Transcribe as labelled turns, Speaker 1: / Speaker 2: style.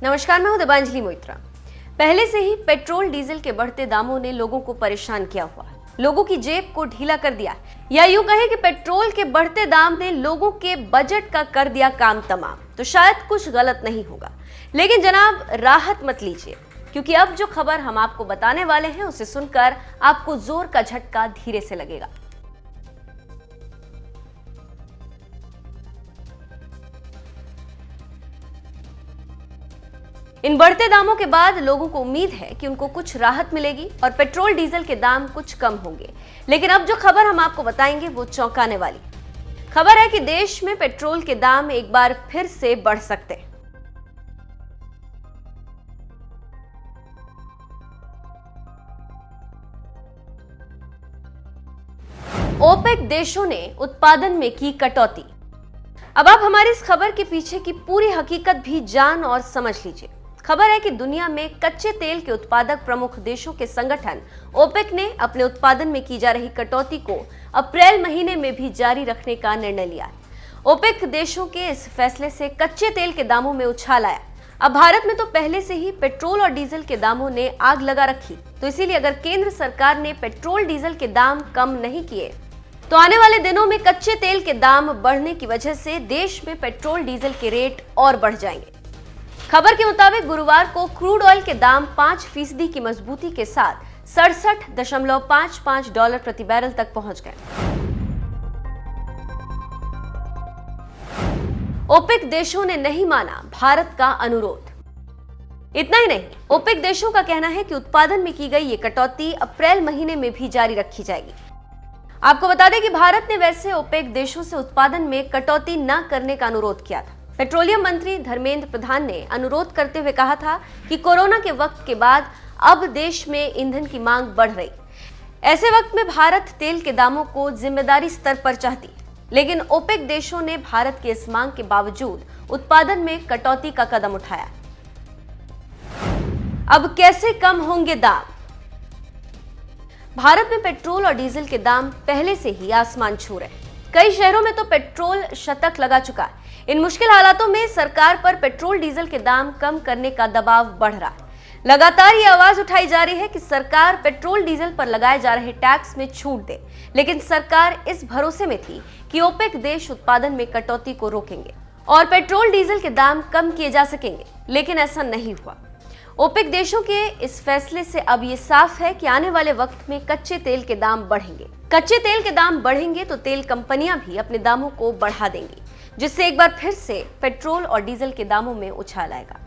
Speaker 1: नमस्कार, मैं हूं दिबांजलि मोइत्रा। पहले से ही पेट्रोल डीजल के बढ़ते दामों ने लोगों को परेशान किया हुआ है, लोगों की जेब को ढीला कर दिया है, या यूं कहें कि पेट्रोल के बढ़ते दाम ने लोगों के बजट का कर दिया काम तमाम। तो शायद कुछ गलत नहीं होगा, लेकिन जनाब राहत मत लीजिए, क्योंकि अब जो खबर हम आपको बताने वाले हैं उसे सुनकर आपको जोर का झटका धीरे से लगेगा। इन बढ़ते दामों के बाद लोगों को उम्मीद है कि उनको कुछ राहत मिलेगी और पेट्रोल डीजल के दाम कुछ कम होंगे। लेकिन अब जो खबर हम आपको बताएंगे वो चौंकाने वाली खबर है कि देश में पेट्रोल के दाम एक बार फिर से बढ़ सकते हैं। ओपेक देशों ने उत्पादन में की कटौती। अब आप हमारी इस खबर के पीछे की पूरी हकीकत भी जान और समझ लीजिए। खबर है कि दुनिया में कच्चे तेल के उत्पादक प्रमुख देशों के संगठन ओपेक ने अपने उत्पादन में की जा रही कटौती को अप्रैल महीने में भी जारी रखने का निर्णय लिया है। ओपेक देशों के इस फैसले से कच्चे तेल के दामों में उछाल आया। अब भारत में तो पहले से ही पेट्रोल और डीजल के दामों ने आग लगा रखी, तो इसीलिए अगर केंद्र सरकार ने पेट्रोल डीजल के दाम कम नहीं किए तो आने वाले दिनों में कच्चे तेल के दाम बढ़ने की वजह से देश में पेट्रोल डीजल के रेट और बढ़ जाएंगे। खबर के मुताबिक गुरुवार को क्रूड ऑयल के दाम 5% की मजबूती के साथ $67.55 प्रति बैरल तक पहुंच गए। ओपेक देशों ने नहीं माना भारत का अनुरोध। इतना ही नहीं, ओपेक देशों का कहना है कि उत्पादन में की गई ये कटौती अप्रैल महीने में भी जारी रखी जाएगी। आपको बता दें कि भारत ने वैसे ओपेक देशों से उत्पादन में कटौती न करने का अनुरोध किया था। पेट्रोलियम मंत्री धर्मेंद्र प्रधान ने अनुरोध करते हुए कहा था कि कोरोना के वक्त के बाद अब देश में ईंधन की मांग बढ़ रही। ऐसे वक्त में भारत तेल के दामों को जिम्मेदारी स्तर पर चाहती, लेकिन ओपेक देशों ने भारत की इस मांग के बावजूद उत्पादन में कटौती का कदम उठाया। अब कैसे कम होंगे दाम? भारत में पेट्रोल और डीजल के दाम पहले से ही आसमान छू रहे। कई शहरों में तो पेट्रोल शतक लगा चुका है। इन मुश्किल हालातों में सरकार पर पेट्रोल डीजल के दाम कम करने का दबाव बढ़ रहा है। लगातार ये आवाज उठाई जा रही है कि सरकार पेट्रोल डीजल पर लगाए जा रहे टैक्स में छूट दे, लेकिन सरकार इस भरोसे में थी कि ओपेक देश उत्पादन में कटौती को रोकेंगे और पेट्रोल डीजल के दाम कम किए जा सकेंगे, लेकिन ऐसा नहीं हुआ। ओपेक देशों के इस फैसले से अब ये साफ है कि आने वाले वक्त में कच्चे तेल के दाम बढ़ेंगे। कच्चे तेल के दाम बढ़ेंगे तो तेल कंपनियां भी अपने दामों को बढ़ा देंगी, जिससे एक बार फिर से पेट्रोल और डीजल के दामों में उछाल आएगा।